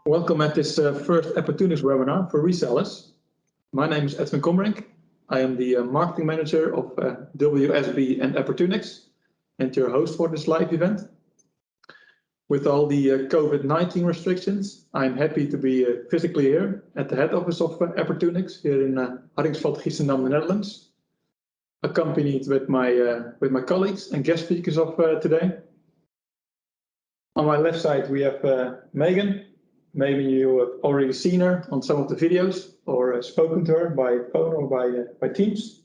Welcome at this first Apportunix webinar for resellers. My name is Edwin Komrink. I am the marketing manager of WSB and Apportunix and your host for this live event. With all the COVID-19 restrictions, I'm happy to be physically here at the head office of Apportunix here in Hardingsveld, Giessendam, the Netherlands, accompanied with my colleagues and guest speakers of today. On my left side, we have Megan. Maybe you have already seen her on some of the videos or spoken to her by phone or by Teams.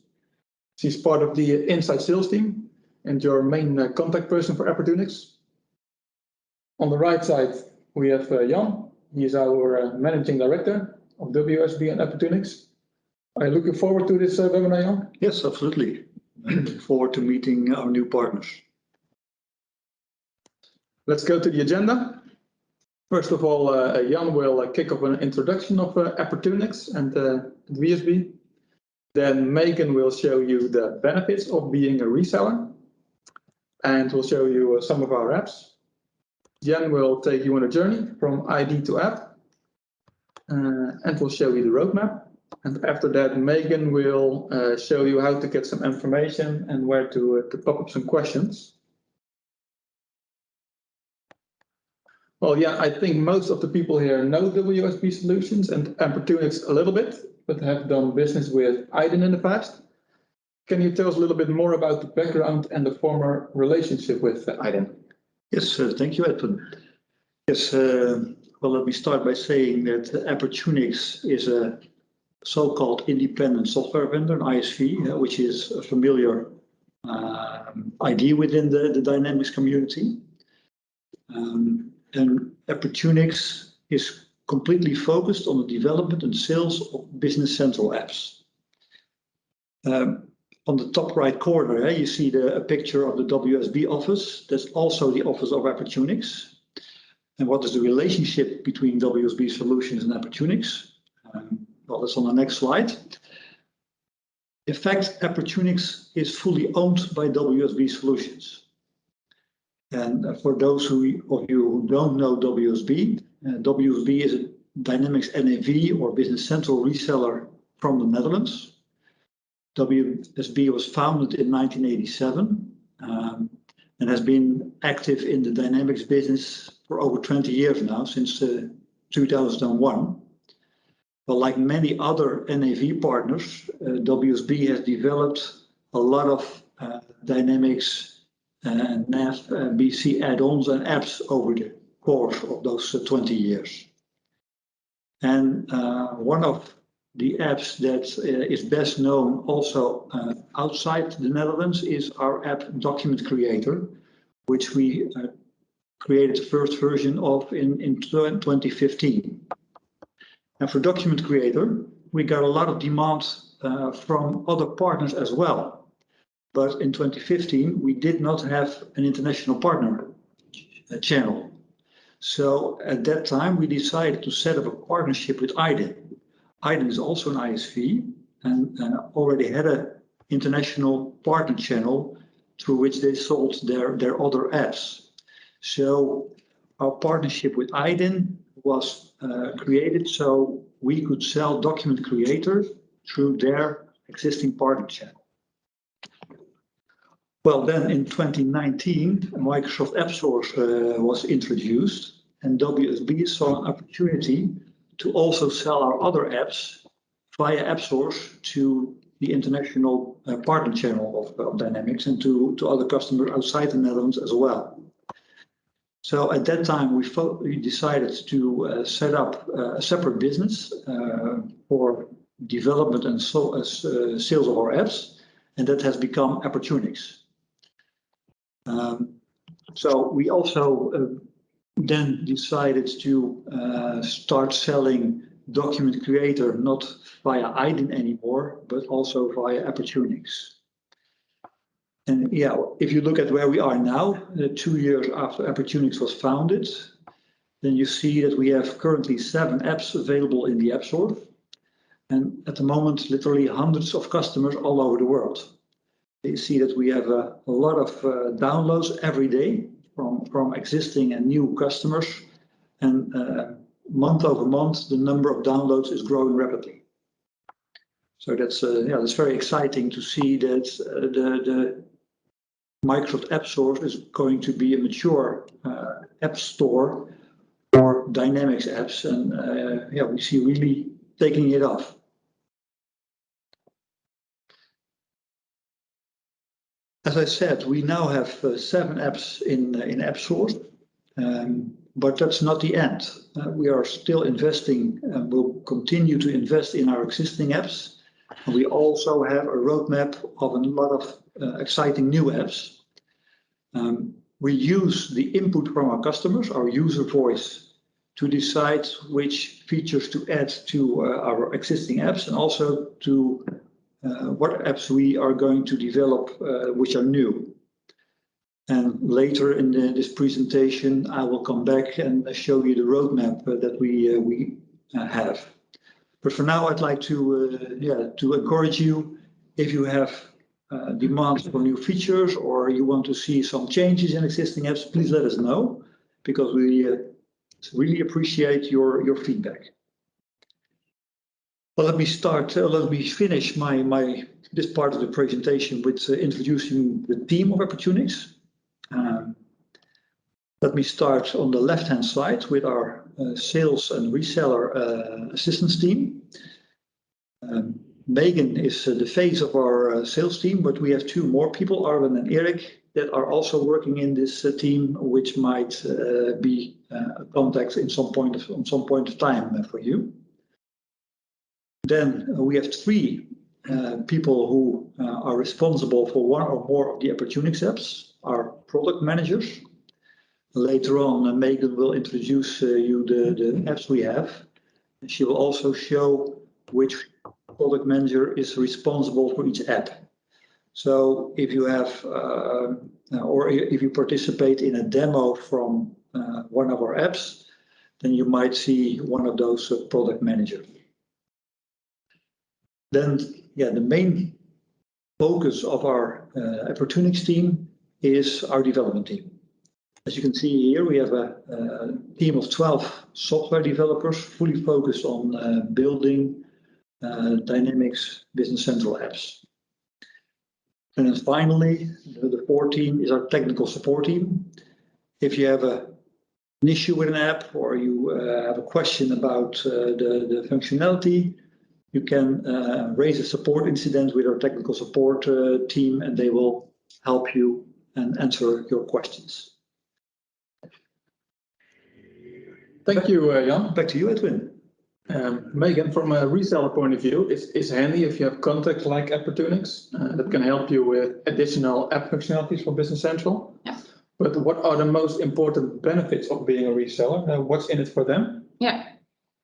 She's part of the inside sales team and your main contact person for Apportunix. On the right side, we have Jan. He is our managing director of WSB and Apportunix. Are you looking forward to this webinar, Jan? Yes, absolutely. I'm looking forward to meeting our new partners. Let's go to the agenda. First of all, Jan will kick off an introduction of Apportunix and WSB. Then Megan will show you the benefits of being a reseller, and we'll show you some of our apps. Jan will take you on a journey from ID to app, and we'll show you the roadmap. And after that, Megan will show you how to get some information and where to pop up some questions. Well, yeah, I think most of the people here know WSB Solutions and Apportunix a little bit, but have done business with Weidema in the past. Can you tell us a little bit more about the background and the former relationship with Weidema? Yes, thank you, Edwin. Yes, well, let me start by saying that Apportunix is a so-called independent software vendor, an ISV, which is a familiar idea within the Dynamics community. And Apportunix is completely focused on the development and sales of Business Central apps. On the top right corner, you see a picture of the WSB office. That's also the office of Apportunix. And what is the relationship between WSB Solutions and Apportunix? Well, that's on the next slide. In fact, Apportunix is fully owned by WSB Solutions. And for those of you who don't know WSB, WSB is a Dynamics NAV or Business Central reseller from the Netherlands. WSB was founded in 1987 and has been active in the Dynamics business for over 20 years now, since 2001. But like many other NAV partners, WSB has developed a lot of Dynamics NAV, BC add-ons and apps over the course of those 20 years. And one of the apps that is best known also outside the Netherlands is our app Document Creator, which we created the first version of in 2015. And for Document Creator, we got a lot of demand from other partners as well. But in 2015, we did not have an international partner channel. So at that time, we decided to set up a partnership with Weidema. Weidema is also an ISV and already had an international partner channel through which they sold their other apps. So our partnership with Weidema was created so we could sell Document Creator through their existing partner channel. Well, then in 2019, Microsoft App Source was introduced, and WSB saw an opportunity to also sell our other apps via App Source to the international partner channel of Dynamics and to other customers outside the Netherlands as well. So at that time, we decided to set up a separate business for development and sales of our apps, and that has become Apportunix. So we also then decided to start selling Document Creator not via Weidema anymore, but also via Apportunix. And yeah, if you look at where we are now, 2 years after Apportunix was founded, then you see that we have currently 7 apps available in the App Store. And at the moment, literally hundreds of customers all over the world. You see that we have a lot of downloads every day from existing and new customers. And month over month, the number of downloads is growing rapidly. So that's that's very exciting to see that the Microsoft App Store is going to be a mature app store for Dynamics apps, and we see really taking it off. As I said, we now have 7 apps in App Source, but that's not the end. We are still investing and will continue to invest in our existing apps. And we also have a roadmap of a lot of exciting new apps. We use the input from our customers, our user voice, to decide which features to add to our existing apps, and also to what apps we are going to develop which are new. And later in this presentation, I will come back and show you the roadmap that we have. But for now, I'd like to encourage you, if you have demands for new features or you want to see some changes in existing apps, please let us know, because we really appreciate your feedback. Well, let me finish this part of the presentation with introducing the team of Apportunix. Let me start on the left-hand side with our sales and reseller assistance team. Megan is the face of our sales team, but we have 2 more people, Arwen and Erik, that are also working in this team, which might be a contact on some point of time for you. Then we have 3 people who are responsible for 1 or more of the Apportunix apps, our product managers. Later on, Megan will introduce you the apps we have. She will also show which product manager is responsible for each app. So if you have, or if you participate in a demo from one of our apps, then you might see one of those product managers. Then, the main focus of our Apportunix team is our development team. As you can see here, we have a team of 12 software developers fully focused on building Dynamics Business Central apps. And then finally, the 4th team is our technical support team. If you have an issue with an app or you have a question about the functionality, you can raise a support incident with our technical support team, and they will help you and answer your questions. Thank you, Jan. Back to you, Edwin. Megan, from a reseller point of view, it's handy if you have contacts like Apportunix that can help you with additional app functionalities for Business Central. Yeah. But what are the most important benefits of being a reseller? What's in it for them? Yeah.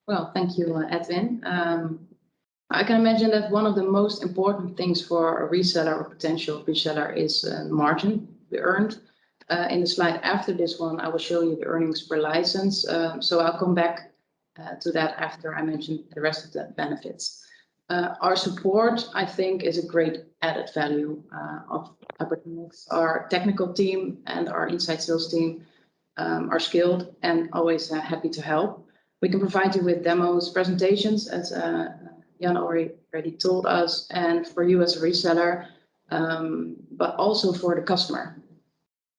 Well, thank you, Edwin. I can imagine that one of the most important things for a reseller or potential reseller is margin we earned. In the slide after this one, I will show you the earnings per license. So I'll come back to that after I mention the rest of the benefits. Our support, I think, is a great added value of Apportunix. Our technical team and our inside sales team are skilled and always happy to help. We can provide you with demos, presentations, as Jan already told us, and for you as a reseller, but also for the customer.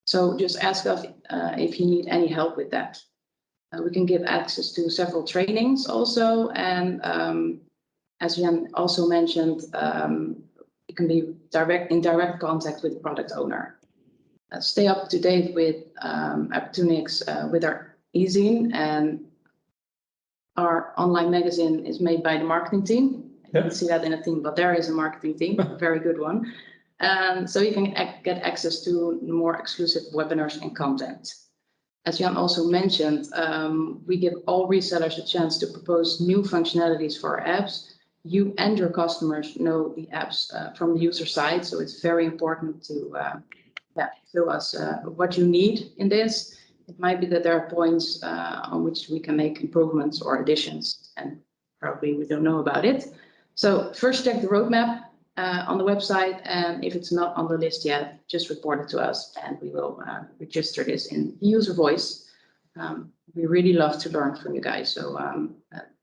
So just ask us if you need any help with that. We can give access to several trainings also, and as Jan also mentioned, you can be in direct contact with the product owner. Stay up to date with Apportunix with our e-zine, and our online magazine is made by the marketing team. You can see that in a team, but there is a marketing team, a very good one. So you can get access to more exclusive webinars and content. As Jan also mentioned, we give all resellers a chance to propose new functionalities for our apps. You and your customers know the apps from the user side, so it's very important to show us what you need in this. It might be that there are points on which we can make improvements or additions, and probably we don't know about it. So first check the roadmap on the website, and if it's not on the list yet, just report it to us and we will register this in user voice. we really love to learn from you guys. So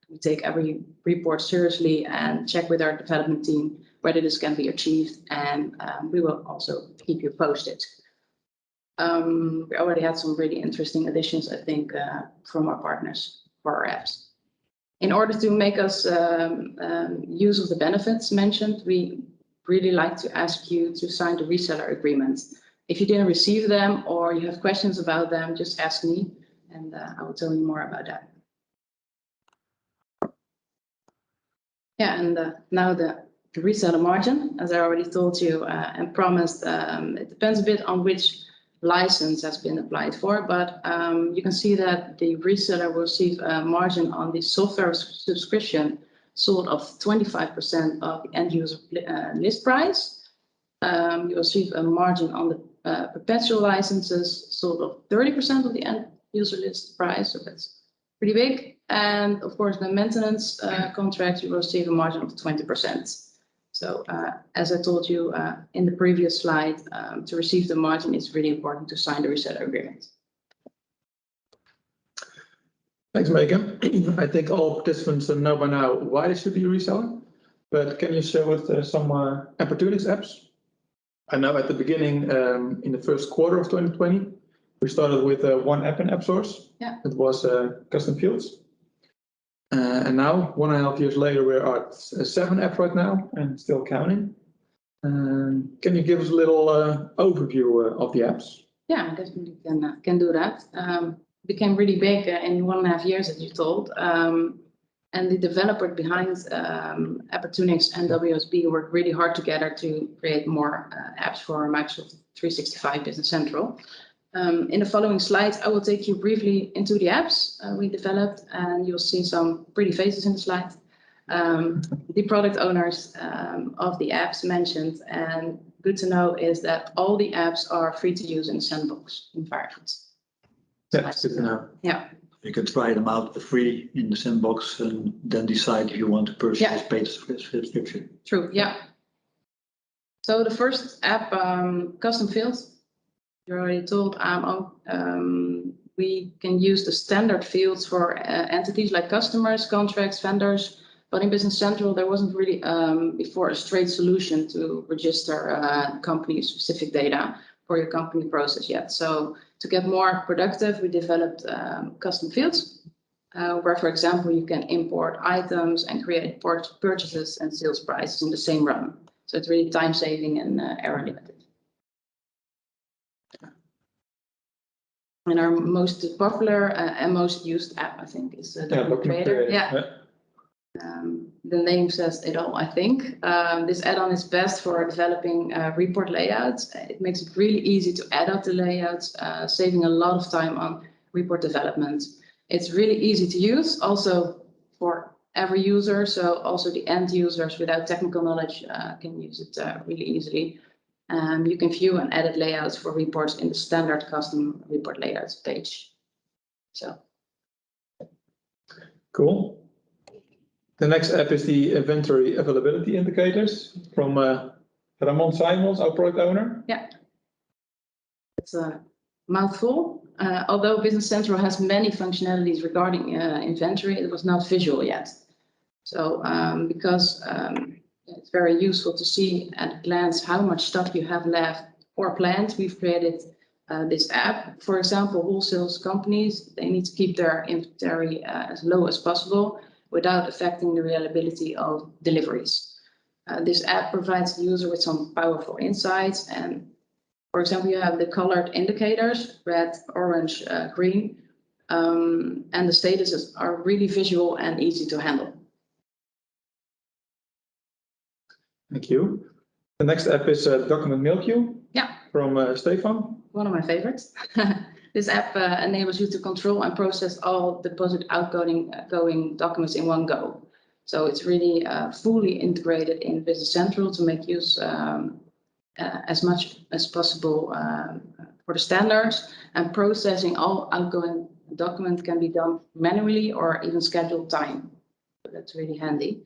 we take every report seriously and check with our development team whether this can be achieved, and we will also keep you posted. We already had some really interesting additions, I think, from our partners for our apps. In order to make us use of the benefits mentioned, we really like to ask you to sign the reseller agreement. If you didn't receive them or you have questions about them, just ask me and I will tell you more about that. Yeah, and now the reseller margin, as I already told you and promised, it depends a bit on which license has been applied for, but you can see that the reseller will receive a margin on the software subscription sold of 25% of the end user list price. You will receive a margin on the perpetual licenses sold of 30% of the end user list price, so that's pretty big. And of course, the maintenance contract, you will receive a margin of 20%. So as I told you in the previous slide, to receive the margin, it's really important to sign the reseller agreement. Thanks, Megan. I think all participants know by now why they should be a reseller, but can you share with some Apportunix apps? I know at the beginning, in the first quarter of 2020, we started with one app in AppSource. Yeah. It was custom fields. And now, 1.5 years later, we're at 7 apps right now and still counting. Can you give us a little overview of the apps? Yeah, I definitely can do that. Became really big in 1.5 years, as you told. And the developer behind Apportunix and WSB worked really hard together to create more apps for Microsoft 365 Business Central. In the following slides, I will take you briefly into the apps we developed, and you'll see some pretty faces in the slide. The product owners of the apps mentioned, and good to know is that all the apps are free to use in the sandbox environment. That's good to know. Yeah. You can try them out for free in the sandbox and then decide if you want to purchase paid subscription. True, yeah. So the first app, custom fields, you already told, we can use the standard fields for entities like customers, contracts, vendors, but in Business Central, there wasn't really before a straight solution to register company-specific data for your company process yet. So to get more productive, we developed custom fields, where, for example, you can import items and create purchases and sales prices in the same run. So it's really time-saving and error limited. And our most popular and most used app, I think, is Document Creator. Yeah. The name says it all, I think. This add-on is best for developing report layouts. It makes it really easy to edit the layouts, saving a lot of time on report development. It's really easy to use, also for every user. So also the end users without technical knowledge can use it really easily. You can view and edit layouts for reports in the standard custom report layouts page. So. Cool. The next app is the inventory availability indicators from Ramon Simons, our product owner. Yeah. It's a mouthful. Although Business Central has many functionalities regarding inventory, it was not visual yet. So because it's very useful to see at a glance how much stock you have left or planned, we've created this app. For example, wholesale companies, they need to keep their inventory as low as possible without affecting the reliability of deliveries. This app provides the user with some powerful insights. And for example, you have the colored indicators, red, orange, green, and the statuses are really visual and easy to handle. Thank you. The next app is Document Mail Queue. Yeah. From Stefan. One of my favorites. This app enables you to control and process all deposit outgoing documents in one go. So it's really fully integrated in Business Central to make use as much as possible for the standards, and processing all outgoing documents can be done manually or even scheduled time. So that's really handy.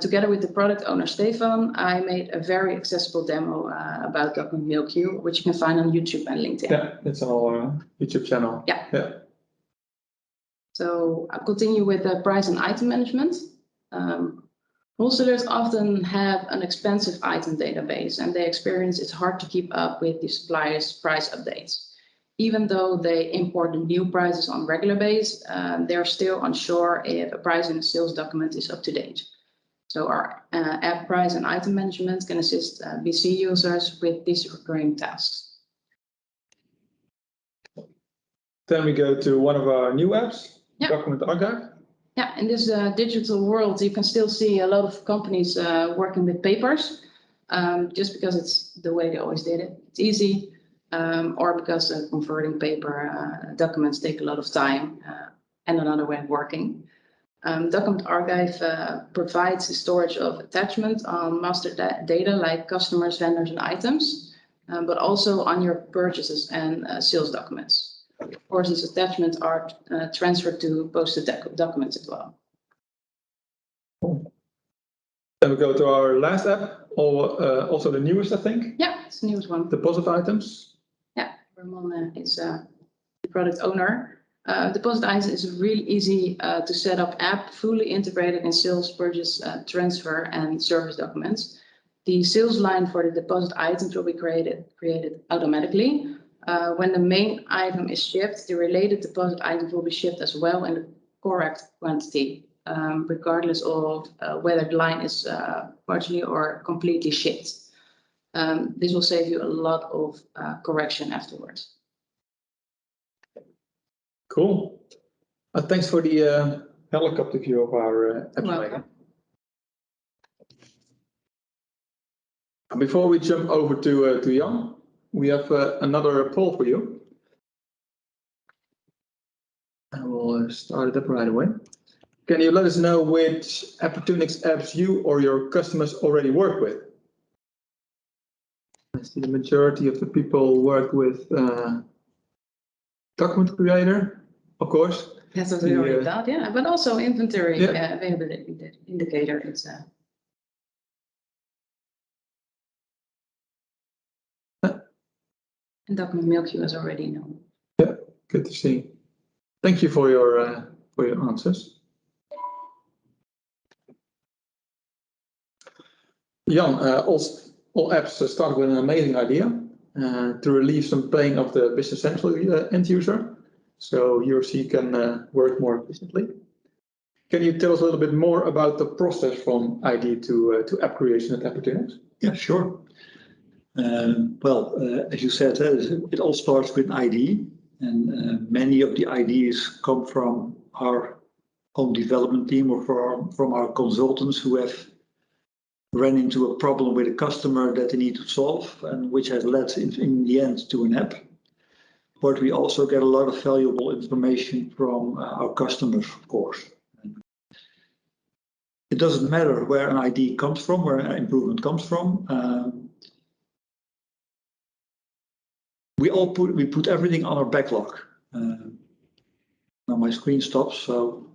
Together with the product owner, Stefan, I made a very accessible demo about Document Mail Queue, which you can find on YouTube and LinkedIn. Yeah, it's on our YouTube channel. Yeah. So I'll continue with the price and item management. Wholesalers often have an expensive item database, and they experience it's hard to keep up with the suppliers' price updates. Even though they import the new prices on regular basis, they're still unsure if a price in a sales document is up to date. So our app price and item management can assist BC users with these recurring tasks. Then we go to one of our new apps, Yeah. Document Archive. Yeah, in this digital world, you can still see a lot of companies working with papers, just because it's the way they always did it. It's easy, or because converting paper documents take a lot of time and another way of working. Document Archive provides the storage of attachments on master data like customers, vendors, and items, but also on your purchases and sales documents. Of course, these attachments are transferred to posted documents as well. Then we go to our last app, also the newest, I think. Yeah, it's the newest one. Deposit items. Yeah, Ramon is the product owner. Deposit items is really easy to set up app, fully integrated in sales, purchase, transfer, and service documents. The sales line for the deposit items will be created automatically. When the main item is shipped, the related deposit items will be shipped as well in the correct quantity, regardless of whether the line is partially or completely shipped. This will save you a lot of correction afterwards. Cool. Thanks for the helicopter view of our app. Welcome. Before we jump over to Jan, we have another poll for you. I will start it up right away. Can you let us know which Apportunix apps you or your customers already work with? I see the majority of the people work with Document Creator, of course. That's what we already thought, yeah. But also inventory availability indicator. It's and document mail queue is already known. Yeah, good to see. Thank you for your answers. Jan, all apps start with an amazing idea to relieve some pain of the Business Central end user, so he or she can work more efficiently. Can you tell us a little bit more about the process from idea to app creation at Apportunix? Yeah, sure. As you said, it all starts with an ID, and many of the IDs come from our own development team or from our consultants who have run into a problem with a customer that they need to solve, and which has led in the end to an app. But we also get a lot of valuable information from our customers, of course. It doesn't matter where an ID comes from, where an improvement comes from. We put everything on our backlog. Now my screen stops, so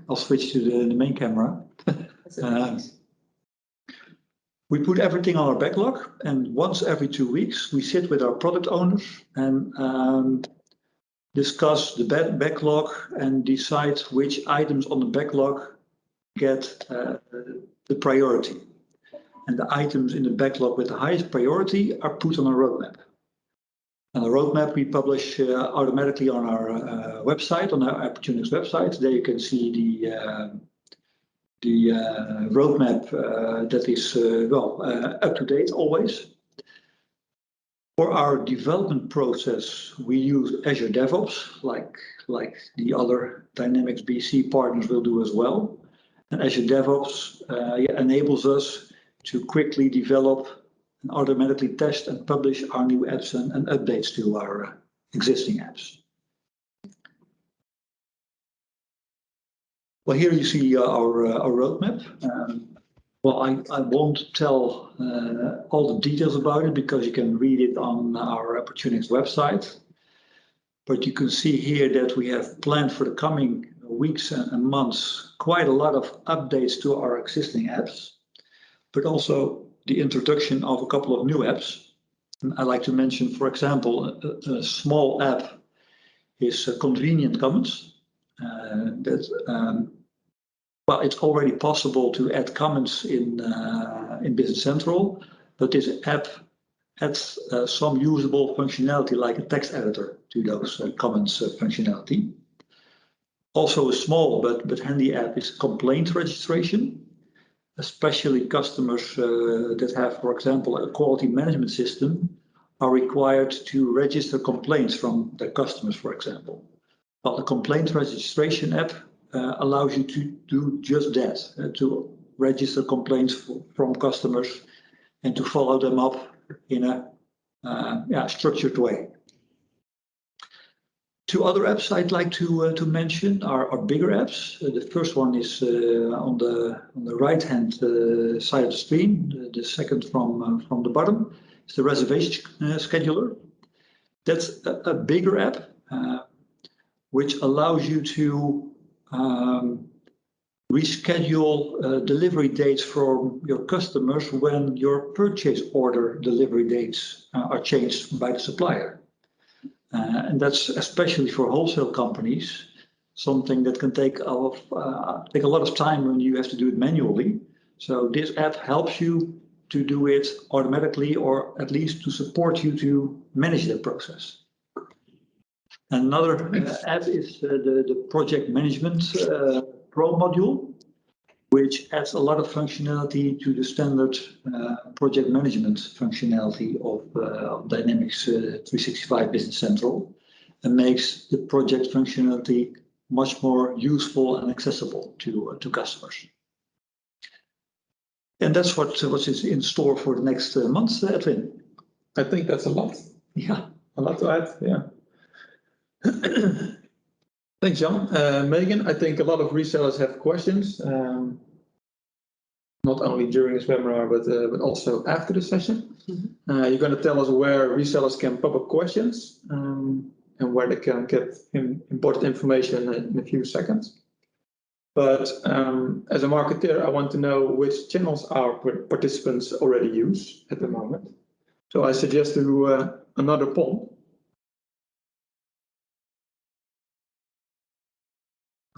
I'll switch to the main camera. We put everything on our backlog, and once every 2 weeks, we sit with our product owners and discuss the backlog and decide which items on the backlog get the priority. And the items in the backlog with the highest priority are put on a roadmap. And the roadmap we publish automatically on our website, on our Apportunix website. There you can see the roadmap that is up to date always. For our development process, we use Azure DevOps, like the other Dynamics BC partners will do as well. And Azure DevOps enables us to quickly develop and automatically test and publish our new apps and updates to our existing apps. Well, here you see our roadmap. I won't tell all the details about it because you can read it on our Apportunix website. But you can see here that we have planned for the coming weeks and months quite a lot of updates to our existing apps, but also the introduction of a couple of new apps. And I like to mention, for example, a small app is Convenient Comments. well, it's already possible to add comments in Business Central, but this app adds some usable functionality like a text editor to those comments functionality. Also a small but handy app is complaint registration, especially customers that have, for example, a quality management system are required to register complaints from their customers, for example. Well, the complaint registration app allows you to do just that, to register complaints from customers and to follow them up in a structured way. Two other apps I'd like to mention are bigger apps. The first one is on the right-hand side of the screen. The second from the bottom is the reservation scheduler. That's a bigger app which allows you to reschedule delivery dates from your customers when your purchase order delivery dates are changed by the supplier. And that's especially for wholesale companies, something that can take a lot of time when you have to do it manually. So this app helps you to do it automatically, or at least to support you to manage that process. Another app is the Project Management Pro module, which adds a lot of functionality to the standard project management functionality of Dynamics 365 Business Central, and makes the project functionality much more useful and accessible to customers. And that's what is in store for the next months, Edwin. I think that's a lot. Yeah. A lot to add, yeah. Thanks, Jan. Megan, I think a lot of resellers have questions, not only during this webinar, but also after the session. Mm-hmm. You're going to tell us where resellers can pop up questions and where they can get important information in a few seconds. But as a marketer, I want to know which channels our participants already use at the moment. So I suggest to do another poll.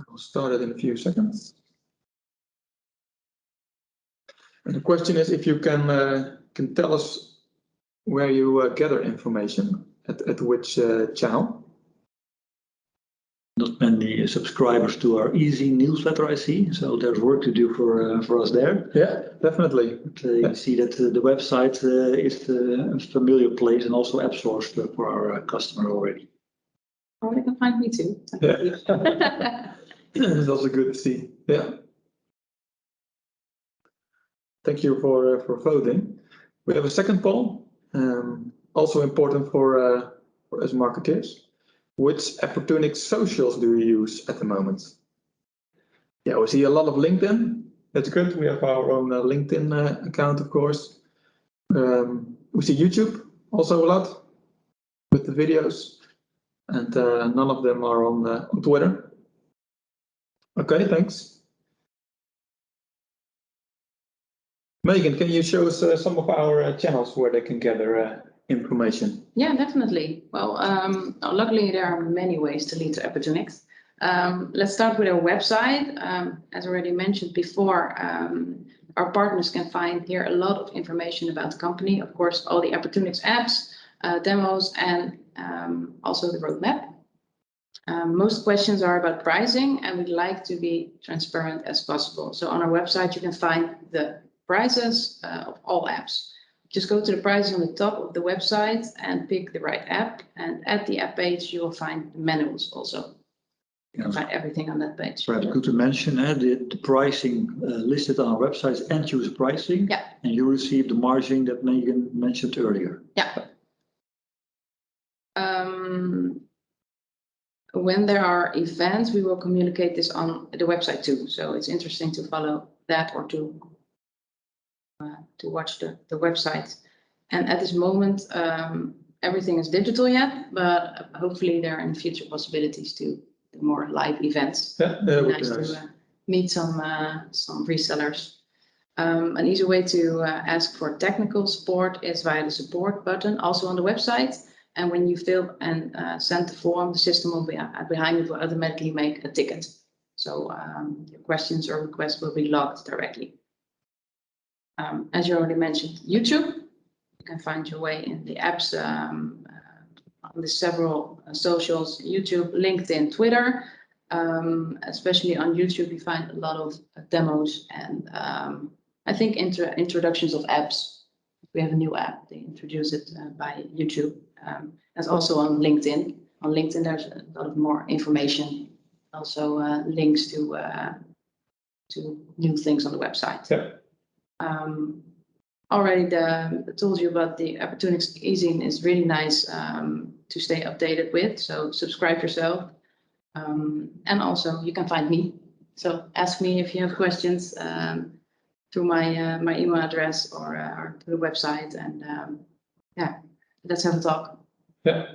I'll start it in a few seconds. And the question is if you can tell us where you gather information, at which channel. Not many subscribers to our easy newsletter, I see. So there's work to do for us there. Yeah, definitely. But, you see that the website is a familiar place and also app source for our customer already. Oh, they can find me too. Yeah. It's also good to see. Yeah. Thank you for voting. We have a second poll, also important for us marketers. Which Apportunix socials do you use at the moment? Yeah, we see a lot of LinkedIn. That's good. We have our own LinkedIn account, of course. We see YouTube also a lot with the videos, and none of them are on Twitter. Okay, thanks. Megan, can you show us some of our channels where they can gather information? Yeah, definitely. Well, luckily there are many ways to lead to Apportunix. Let's start with our website. As already mentioned before, our partners can find here a lot of information about the company. Of course, all the Apportunix apps, demos, and also the roadmap. Most questions are about pricing, and we'd like to be transparent as possible. So on our website, you can find the prices of all apps. Just go to the prices on the top of the website and pick the right app. And at the app page, you will find the manuals also. You can find everything on that page. Perhaps good to mention the pricing listed on our website is end user pricing. Yeah. And you receive the margin that Megan mentioned earlier. Yeah. When there are events, we will communicate this on the website too. So it's interesting to follow that or to watch the website. And at this moment, everything is digital yet, but hopefully there are in future possibilities to do more live events. Yeah, that would be nice nice. to meet some resellers. An easy way to ask for technical support is via the support button, also on the website. And when you fill and send the form, the system will be behind it will automatically make a ticket. So your questions or requests will be logged directly. As you already mentioned, YouTube. You can find your way in the apps on the several socials, YouTube, LinkedIn, Twitter. Especially on YouTube, you find a lot of demos and I think introductions of apps. We have a new app, they introduce it by YouTube. As also on LinkedIn. On LinkedIn, there's a lot of more information, also links to new things on the website. Yeah. Already told you about the Apportunix e-zine is really nice to stay updated with. So subscribe yourself. And also you can find me. So ask me if you have questions through my email address or through the website. And yeah, let's have a talk. Yeah.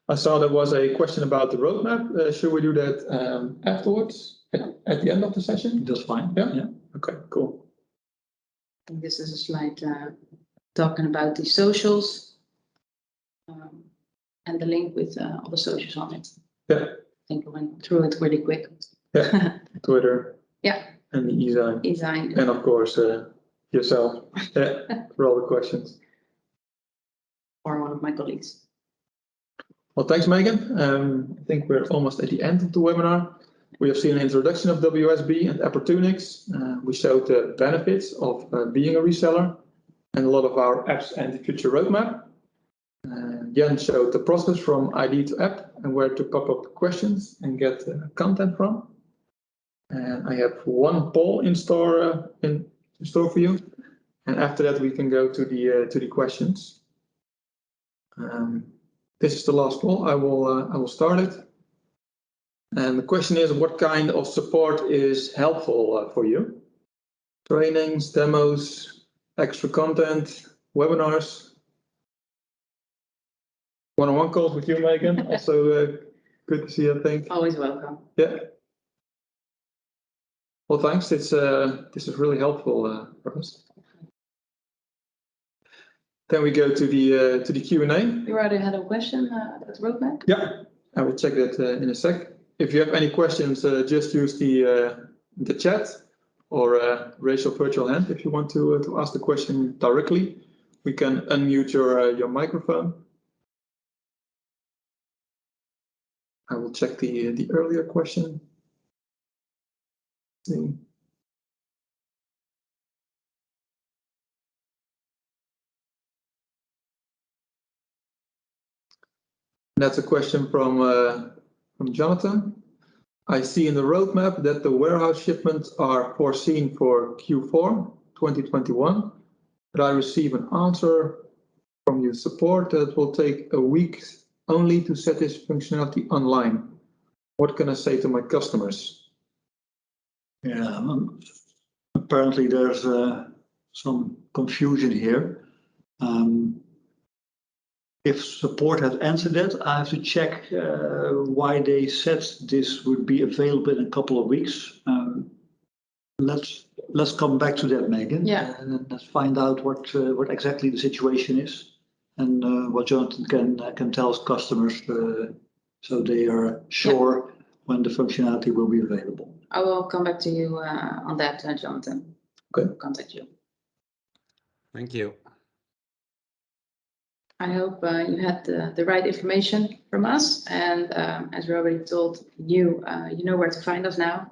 I saw there was a question about the roadmap. Should we do that afterwards at the end of the session? That's fine. Yeah. Okay, cool. And this is a slide talking about the socials and the link with all the socials on it. Yeah. I think I went through it really quick. Yeah. Twitter. Yeah. And the e-zine. E-zine. And of course, yourself. Yeah. For all the questions. Or one of my colleagues. Well, thanks, Megan. I think we're almost at the end of the webinar. We have seen an introduction of WSB and Apportunix. We showed the benefits of being a reseller and a lot of our apps and the future roadmap. Jan showed the process from ID to app and where to pop up questions and get content from. And I have one poll in store for you. And after that, we can go to the questions. This is the last poll. I will start it. And the question is, what kind of support is helpful for you? Trainings, demos, extra content, webinars? One-on-one calls with you, Megan. Also good to see you, I think. Always welcome. Yeah. Well, thanks. This is really helpful for us. Then we go to the Q&A. You already had a question about the roadmap? Yeah, I will check that in a sec. If you have any questions, just use the chat or raise your virtual hand if you want to ask the question directly. We can unmute your microphone. I will check the earlier question. Let's see. That's a question from Jonathan. I see in the roadmap that the warehouse shipments are foreseen for Q4 2021, but I receive an answer from your support that will take a week only to set this functionality online. What can I say to my customers? Yeah, apparently there's some confusion here. If support has answered that, I have to check why they said this would be available in a couple of weeks. Let's come back to that, Megan. Yeah. And let's find out what exactly the situation is and what Jonathan can tell customers so they are sure when the functionality will be available. I will come back to you on that, Jonathan. Okay. I'll contact you. Thank you. I hope you had the right information from us. And as we already told you, you know where to find us now.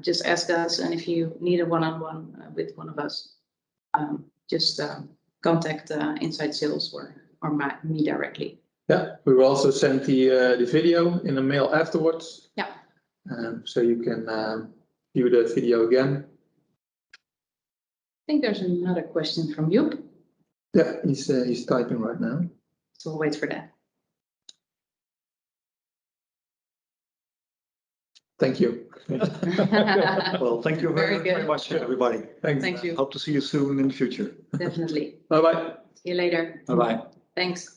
Just ask us. And if you need a one-on-one with one of us, just contact Inside Sales or me directly. Yeah, we will also send the video in a mail afterwards. Yeah. So you can view the video again. I think there's another question from you. Yeah, he's typing right now. So we'll wait for that. Thank you. Well, thank you very much, everybody. Thanks. Thank you. Hope to see you soon in the future. Definitely. Bye-bye. See you later. Bye-bye. Thanks.